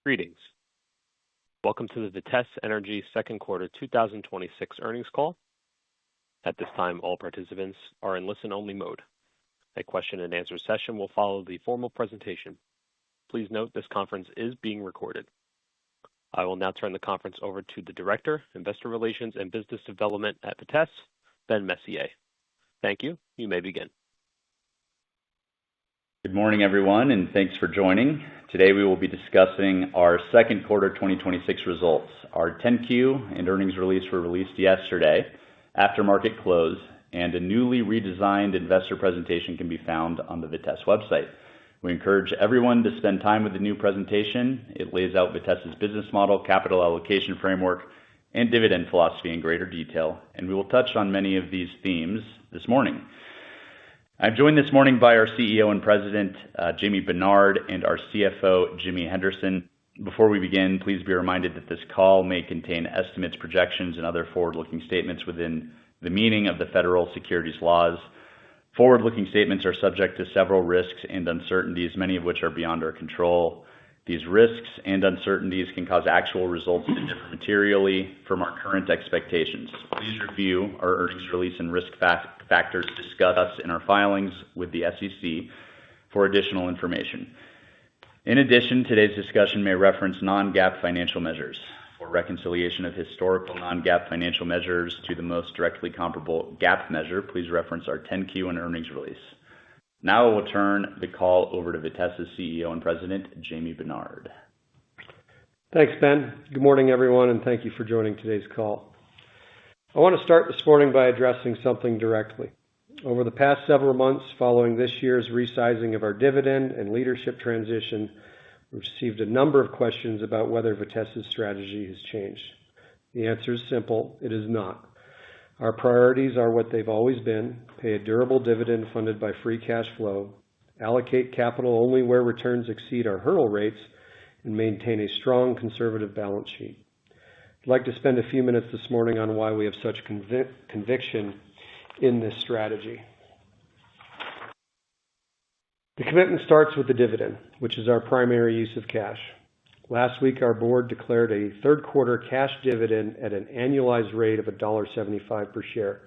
Greetings. Welcome to the Vitesse Energy second quarter 2026 earnings call. At this time, all participants are in listen-only mode. A question and answer session will follow the formal presentation. Please note this conference is being recorded. I will now turn the conference over to the Director, Investor Relations and Business Development at Vitesse, Ben Messier. Thank you. You may begin. Good morning, everyone, and thanks for joining. Today we will be discussing our second quarter 2026 results. Our 10-Q and earnings release were released yesterday after market close, and a newly redesigned investor presentation can be found on the Vitesse website. We encourage everyone to spend time with the new presentation. It lays out Vitesse's business model, capital allocation framework, and dividend philosophy in greater detail, and we will touch on many of these themes this morning. I'm joined this morning by our CEO and President, Jamie Benard, and our CFO, Jimmy Henderson. Before we begin, please be reminded that this call may contain estimates, projections, and other forward-looking statements within the meaning of the federal securities laws. Forward-looking statements are subject to several risks and uncertainties, many of which are beyond our control. These risks and uncertainties can cause actual results to differ materially from our current expectations. Please review our earnings release and risk factors discussed in our filings with the SEC for additional information. In addition, today's discussion may reference non-GAAP financial measures. For reconciliation of historical non-GAAP financial measures to the most directly comparable GAAP measure, please reference our 10-Q and earnings release. Now I will turn the call over to Vitesse's CEO and President, Jamie Benard. Thanks, Ben. Good morning, everyone, and thank you for joining today's call. I want to start this morning by addressing something directly. Over the past several months following this year's resizing of our dividend and leadership transition, we've received a number of questions about whether Vitesse's strategy has changed. The answer is simple: it is not. Our priorities are what they've always been: pay a durable dividend funded by free cash flow, allocate capital only where returns exceed our hurdle rates, and maintain a strong conservative balance sheet. I'd like to spend a few minutes this morning on why we have such conviction in this strategy. The commitment starts with the dividend, which is our primary use of cash. Last week, our board declared a third quarter cash dividend at an annualized rate of $1.75 per share.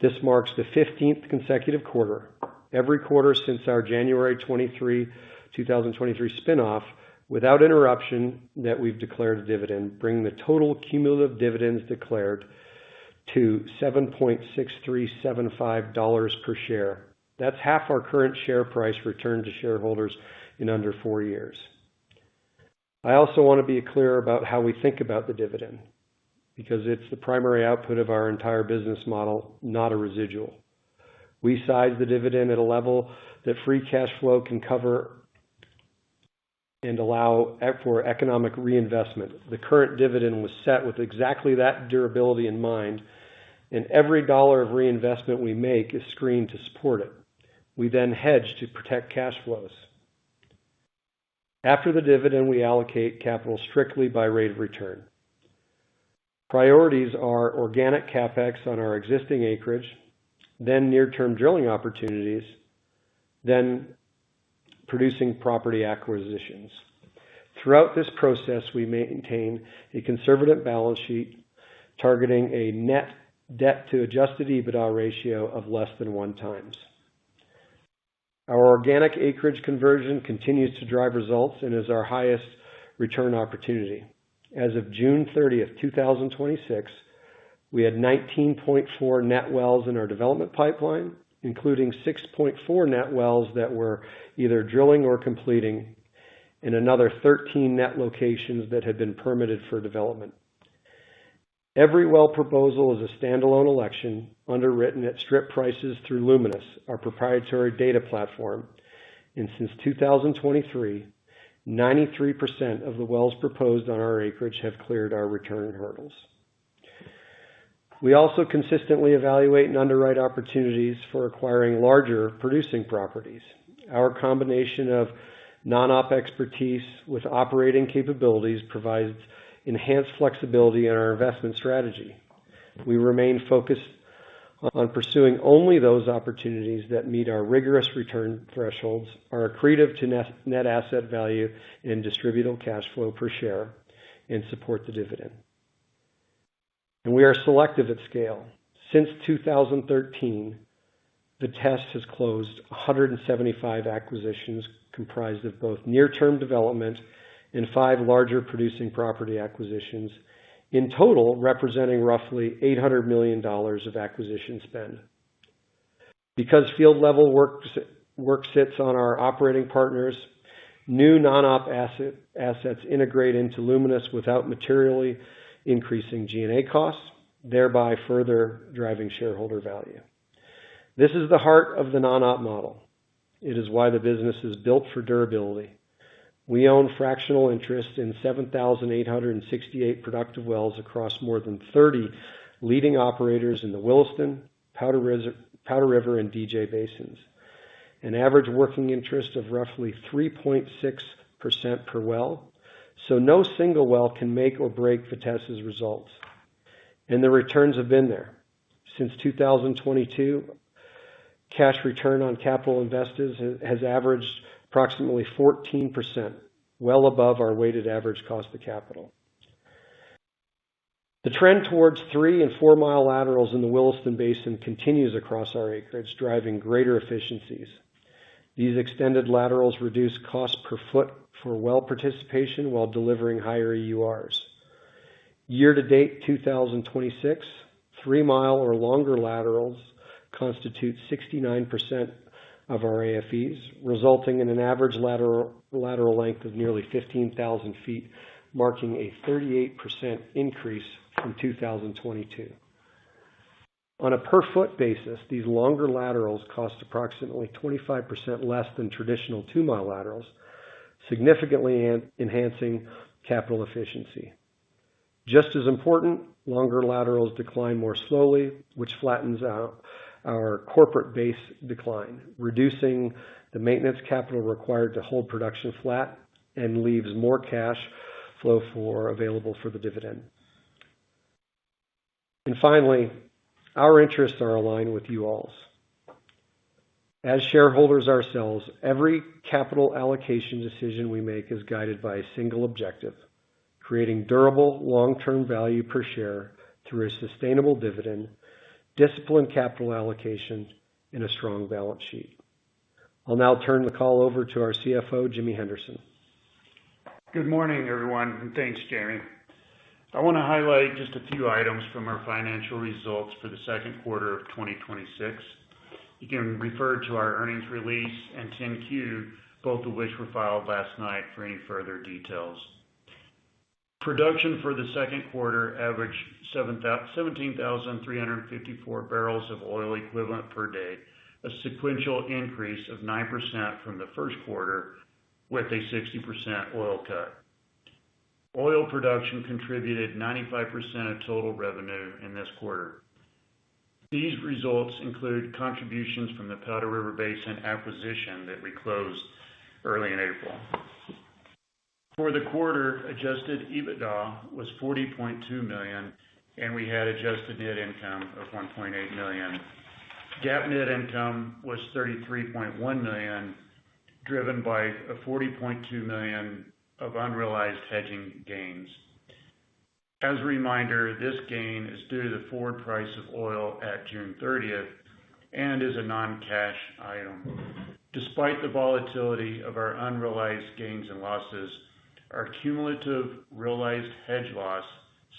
This marks the 15th consecutive quarter, every quarter since our January 2023 spinoff, without interruption, that we've declared a dividend, bringing the total cumulative dividends declared to $7.6375 per share. That's half our current share price returned to shareholders in under 4 years. I also want to be clear about how we think about the dividend, because it's the primary output of our entire business model, not a residual. We size the dividend at a level that free cash flow can cover and allow for economic reinvestment. The current dividend was set with exactly that durability in mind, and every dollar of reinvestment we make is screened to support it. We then hedge to protect cash flows. After the dividend, we allocate capital strictly by rate of return. Priorities are organic CapEx on our existing acreage, then near-term drilling opportunities, then producing property acquisitions. Throughout this process, we maintain a conservative balance sheet targeting a net debt to adjusted EBITDA ratio of less than 1 times. Our organic acreage conversion continues to drive results and is our highest return opportunity. As of June 30th, 2026, we had 19.4 net wells in our development pipeline, including 6.4 net wells that were either drilling or completing, and another 13 net locations that had been permitted for development. Every well proposal is a standalone election, underwritten at strip prices through Luminous, our proprietary data platform. And since 2023, 93% of the wells proposed on our acreage have cleared our return hurdles. We also consistently evaluate and underwrite opportunities for acquiring larger producing properties. Our combination of non-op expertise with operating capabilities provides enhanced flexibility in our investment strategy. We remain focused on pursuing only those opportunities that meet our rigorous return thresholds, are accretive to net asset value and distributable cash flow per share, and support the dividend. And we are selective at scale. Since 2013, Vitesse has closed 175 acquisitions comprised of both near-term development and 5 larger producing property acquisitions, in total representing roughly $800 million of acquisition spend. Because field level work sits on our operating partners, new non-op assets integrate into Luminous without materially increasing G&A costs, thereby further driving shareholder value. This is the heart of the non-op model. It is why the business is built for durability. We own fractional interest in 7,868 productive wells across more than 30 leading operators in the Williston, Powder River, and DJ basins. An average working interest of roughly 3.6% per well, so no single well can make or break Vitesse's results. And the returns have been there. Since 2022, cash return on capital invested has averaged approximately 14%, well above our weighted average cost of capital. The trend towards 3 and 4 mile laterals in the Williston Basin continues across our acreage, driving greater efficiencies. These extended laterals reduce cost per foot for well participation while delivering higher EURs. Year to date 2026, 3 mile or longer laterals constitute 69% of our AFEs, resulting in an average lateral length of nearly 15,000 feet, marking a 38% increase from 2022. On a per foot basis, these longer laterals cost approximately 25% less than traditional 2 mile laterals, significantly enhancing capital efficiency. Just as important, longer laterals decline more slowly, which flattens out our corporate base decline, reducing the maintenance capital required to hold production flat and leaves more cash flow available for the dividend. And finally, our interests are aligned with you all's. As shareholders ourselves, every capital allocation decision we make is guided by a single objective: creating durable long-term value per share through a sustainable dividend, disciplined capital allocation, and a strong balance sheet. I'll now turn the call over to our CFO, Jimmy Henderson. Good morning, everyone, and thanks, Jamie. I want to highlight just a few items from our financial results for the second quarter of 2026. You can refer to our earnings release and 10-Q, both of which were filed last night, for any further details. Production for the second quarter averaged 17,354 barrels of oil equivalent per day, a sequential increase of 9% from the first quarter, with a 60% oil cut. Oil production contributed 95% of total revenue in this quarter. These results include contributions from the Powder River Basin acquisition that we closed early in April. For the quarter, adjusted EBITDA was $40.2 million, and we had adjusted net income of $1.8 million. GAAP net income was $33.1 million, driven by a $40.2 million of unrealized hedging gains. As a reminder, this gain is due to the forward price of oil at June 30th and is a non-cash item. Despite the volatility of our unrealized gains and losses, our cumulative realized hedge loss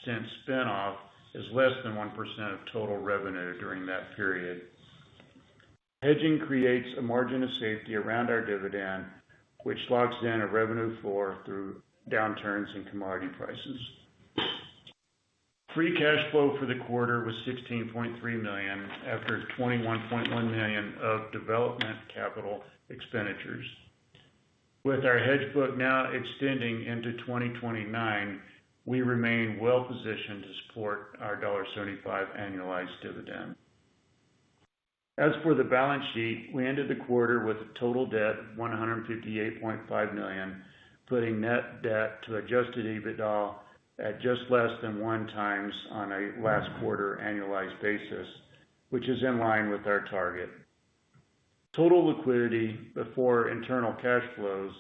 since spinoff is less than 1% of total revenue during that period. Hedging creates a margin of safety around our dividend, which locks in a revenue floor through downturns in commodity prices. Free cash flow for the quarter was $16.3 million after $21.1 million of development capital expenditures. With our hedge book now extending into 2029, we remain well positioned to support our $1.75 annualized dividend. As for the balance sheet, we ended the quarter with a total debt of $158.5 million, putting net debt to adjusted EBITDA at just less than 1 times on a last quarter annualized basis, which is in line with our target. Total liquidity before internal cash flows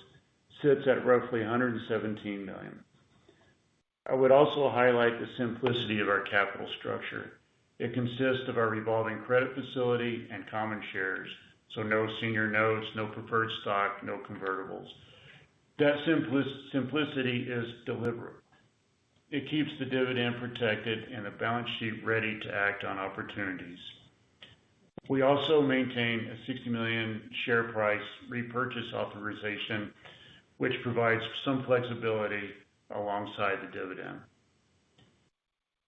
sits at roughly $117 million. I would also highlight the simplicity of our capital structure. It consists of our revolving credit facility and common shares, so no senior notes, no preferred stock, no convertibles. That simplicity is deliberate. It keeps the dividend protected and the balance sheet ready to act on opportunities. We also maintain a $60 million share price repurchase authorization, which provides some flexibility alongside the dividend.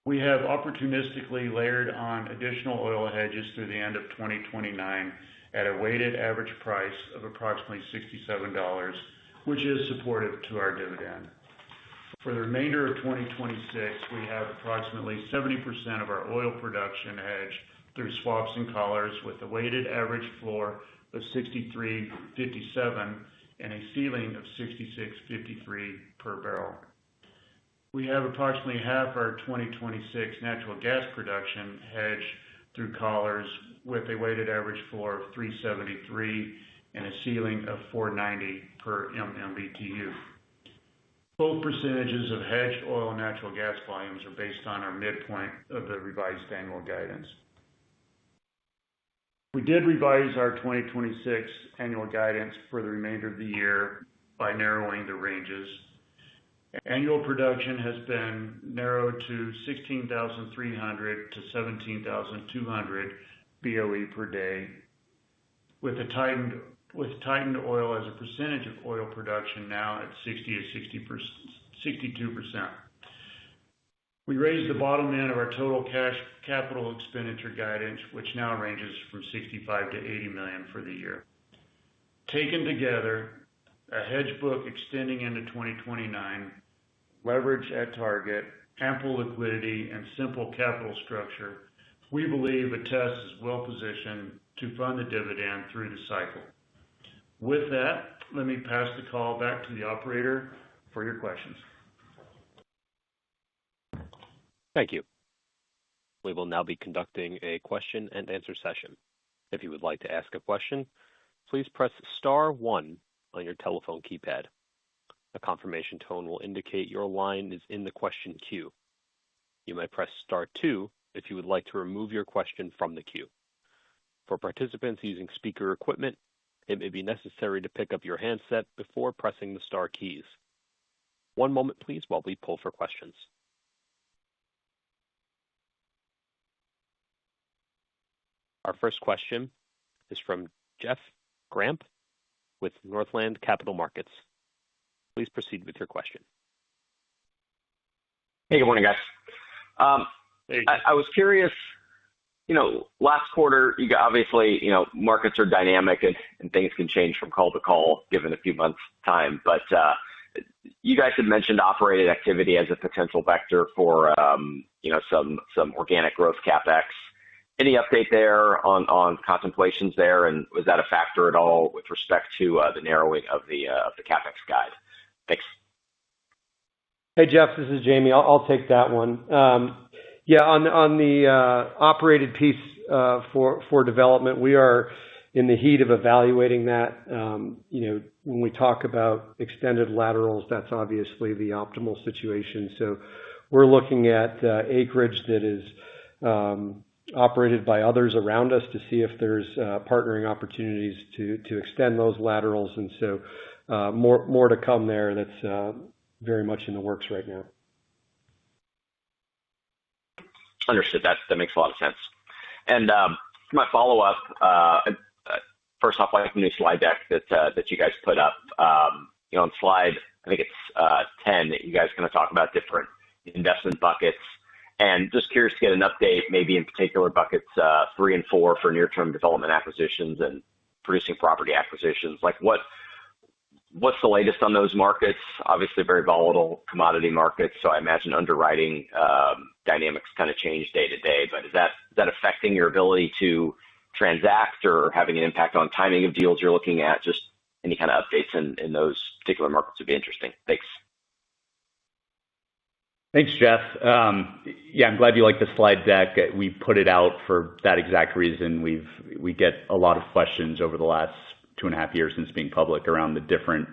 We have opportunistically layered on additional oil hedges through the end of 2029 at a weighted average price of approximately $67, which is supportive to our dividend. For the remainder of 2026, we have approximately 70% of our oil production hedged through swaps and collars with a weighted average floor of $63.57 and a ceiling of $66.53 per barrel. We have approximately half our 2026 natural gas production hedged through collars with a weighted average floor of $3.73 and a ceiling of $4.90 per MMBTU. Both percentages of hedged oil and natural gas volumes are based on our midpoint of the revised annual guidance. We did revise our 2026 annual guidance for the remainder of the year by narrowing the ranges. Annual production has been narrowed to 16,300 to 17,200 BOE per day, with tightened oil as a percentage of oil production now at 60 to 62%. We raised the bottom end of our total cash capital expenditure guidance, which now ranges from $65 to $80 million for the year. Taken together, a hedge book extending into 2029, leverage at target, ample liquidity, and simple capital structure, we believe Vitesse is well positioned to fund the dividend through the cycle. With that, let me pass the call back to the operator for your questions. Thank you. We will now be conducting a question and answer session. If you would like to ask a question, please press star one on your telephone keypad. A confirmation tone will indicate your line is in the question queue. You may press star two if you would like to remove your question from the queue. For participants using speaker equipment, it may be necessary to pick up your handset before pressing the star keys. One moment, please, while we pull for questions. Our first question is from Jeff Grampp with Northland Capital Markets. Please proceed with your question. Hey, good morning, guys. Hey. I was curious, last quarter, obviously, markets are dynamic and things can change from call to call given a few months' time. But you guys had mentioned operated activity as a potential vector for, some organic growth CapEx. Any update there on contemplations there, and was that a factor at all with respect to the narrowing of the CapEx guide? Thanks. Hey, Jeff, this is Jamie. I'll take that one. On the operated piece for development, we are in the heat of evaluating that. When we talk about extended laterals, that's obviously the optimal situation. So we're looking at acreage that is operated by others around us to see if there's partnering opportunities to extend those laterals. And so more to come there. That's very much in the works right now. Understood. That makes a lot of sense. And for my follow-up, first off, I like the new slide deck that you guys put up. On slide, I think it's 10, you guys kind of talk about different investment buckets. And just curious to get an update, maybe in particular buckets 3 and 4 for near-term development acquisitions and producing property acquisitions. Like what's the latest on those markets? Obviously, very volatile commodity markets, so I imagine underwriting dynamics kind of change day to day. But is that affecting your ability to transact or having an impact on timing of deals you're looking at? Just any kind of updates in those particular markets would be interesting. Thanks. Thanks, Jeff. Yeah, I'm glad you like the slide deck. We put it out for that exact reason. We get a lot of questions over the last 2.5 years since being public around the different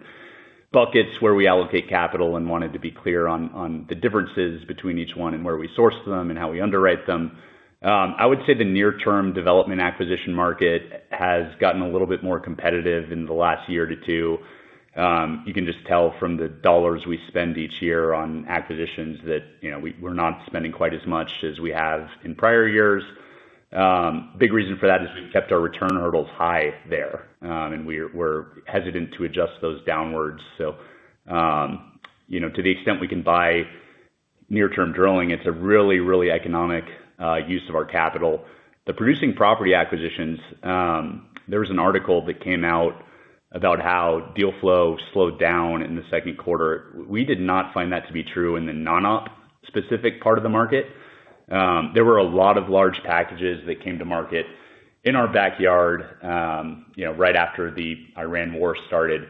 buckets where we allocate capital, and wanted to be clear on the differences between each one and where we source them and how we underwrite them. I would say the near-term development acquisition market has gotten a little bit more competitive in the last year to two. You can just tell from the dollars we spend each year on acquisitions that we're not spending quite as much as we have in prior years. Big reason for that is we've kept our return hurdles high there, and we're hesitant to adjust those downwards. So, to the extent we can buy near-term drilling, it's a really, really economic use of our capital. The producing property acquisitions, there was an article that came out about how deal flow slowed down in the second quarter. We did not find that to be true in the non-op specific part of the market. There were a lot of large packages that came to market in our backyard, right after the Iran war started.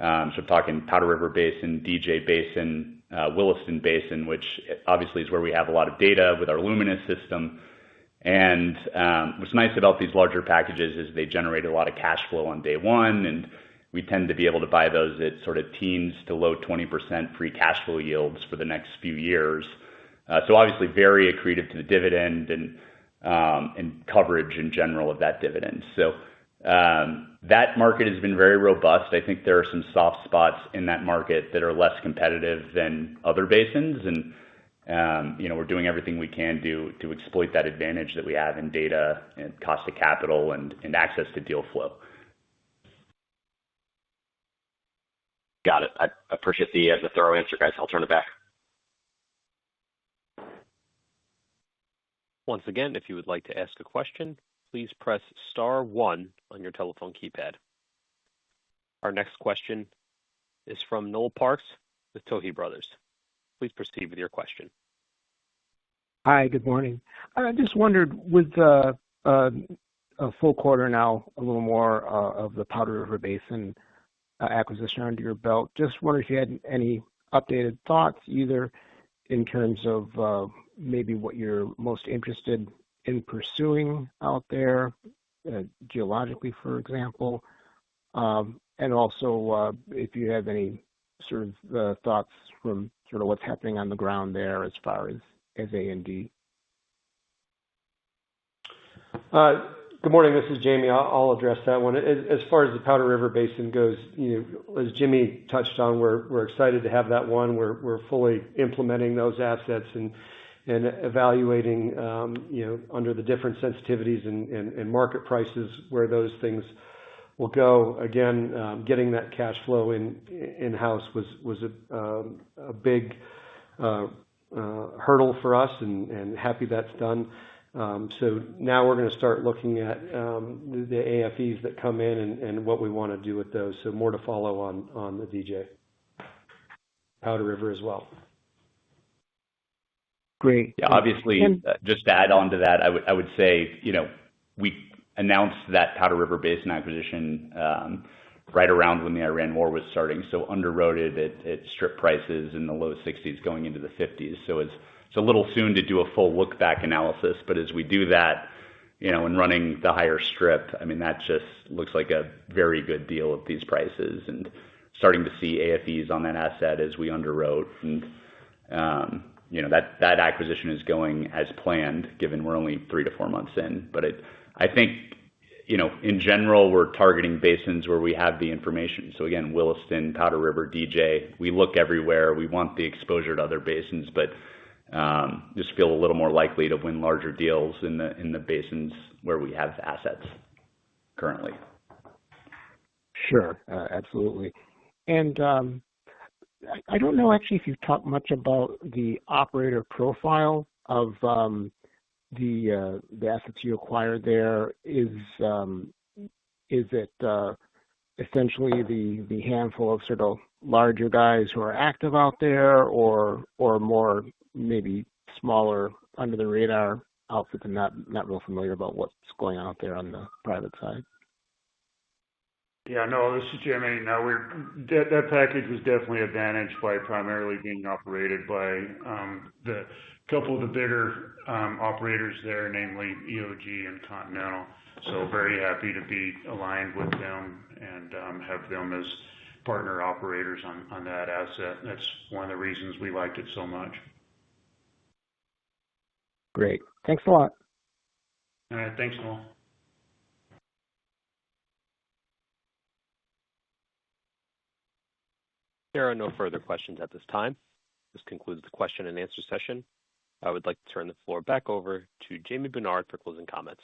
So I'm talking Powder River Basin, DJ Basin, Williston Basin, which obviously is where we have a lot of data with our Luminous system. And what's nice about these larger packages is they generate a lot of cash flow on day one, and we tend to be able to buy those at sort of teens to low 20% free cash flow yields for the next few years. So obviously very accretive to the dividend and coverage in general of that dividend. So that market has been very robust. I think there are some soft spots in that market that are less competitive than other basins, and we're doing everything we can to exploit that advantage that we have in data and cost of capital and access to deal flow. Got it. I appreciate the thorough answer, guys. I'll turn it back. Once again, if you would like to ask a question, please press star one on your telephone keypad. Our next question is from Noel Parks with Towhee Brothers. Please proceed with your question. Hi, good morning. I just wondered, with a full quarter now, a little more of the Powder River Basin acquisition under your belt, just wonder if you had any updated thoughts, either in terms of maybe what you're most interested in pursuing out there, geologically, for example, and also if you have any sort of thoughts from sort of what's happening on the ground there as far as A&D. Good morning, this is Jamie. I'll address that one. As far as the Powder River Basin goes, as Jimmy touched on, we're excited to have that one. We're fully implementing those assets and evaluating, under the different sensitivities and market prices where those things will go. Again, getting that cash flow in-house was a big hurdle for us, and happy that's done. So now we're going to start looking at the AFEs that come in and what we want to do with those. So more to follow on the DJ Powder River as well. Great. Yeah, obviously, just to add on to that, I would say, we announced that Powder River Basin acquisition right around when the Iran war was starting. So underwrote it at strip prices in the low 60s going into the 50s. So it's a little soon to do a full look back analysis, but as we do that, and running the higher strip, I mean, that just looks like a very good deal at these prices, and starting to see AFEs on that asset as we underwrote. And, that acquisition is going as planned, given we're only 3 to 4 months in. But I think, in general, we're targeting basins where we have the information. So again, Williston, Powder River, DJ, we look everywhere. We want the exposure to other basins, but just feel a little more likely to win larger deals in the basins where we have assets currently. Sure, absolutely. And I don't know actually if you've talked much about the operator profile of the assets you acquired there. Is it essentially the handful of sort of larger guys who are active out there, or more maybe smaller under the radar outfits and not real familiar about what's going on out there on the private side? Yeah, no, this is Jimmy. No, that package was definitely advantaged by primarily being operated by the couple of the bigger operators there, namely EOG and Continental. So very happy to be aligned with them and have them as partner operators on that asset. That's one of the reasons we liked it so much. Great. Thanks a lot. All right, thanks, Noel. There are no further questions at this time. This concludes the question and answer session. I would like to turn the floor back over to Jamie Bernard for closing comments.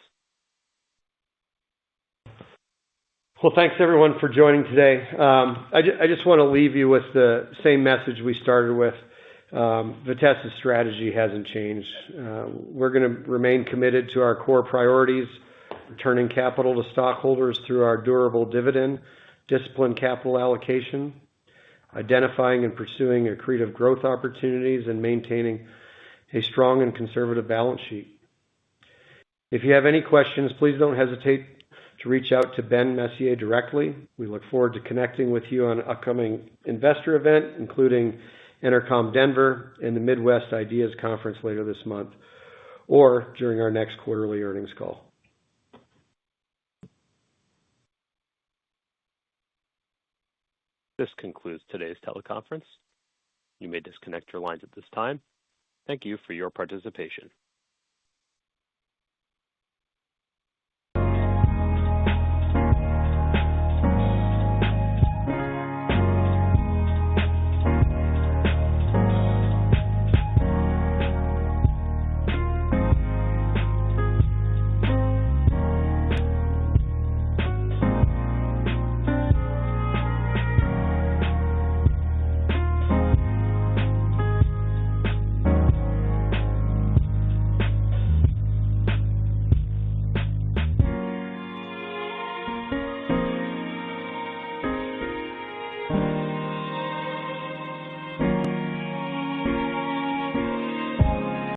Well, thanks everyone for joining today. I just want to leave you with the same message we started with. Vitesse's strategy hasn't changed. We're going to remain committed to our core priorities, returning capital to stockholders through our durable dividend, disciplined capital allocation, identifying and pursuing accretive growth opportunities, and maintaining a strong and conservative balance sheet. If you have any questions, please don't hesitate to reach out to Ben Messier directly. We look forward to connecting with you on an upcoming investor event, including Intercom Denver and the Midwest Ideas Conference later this month, or during our next quarterly earnings call. This concludes today's teleconference. You may disconnect your lines at this time. Thank you for your participation.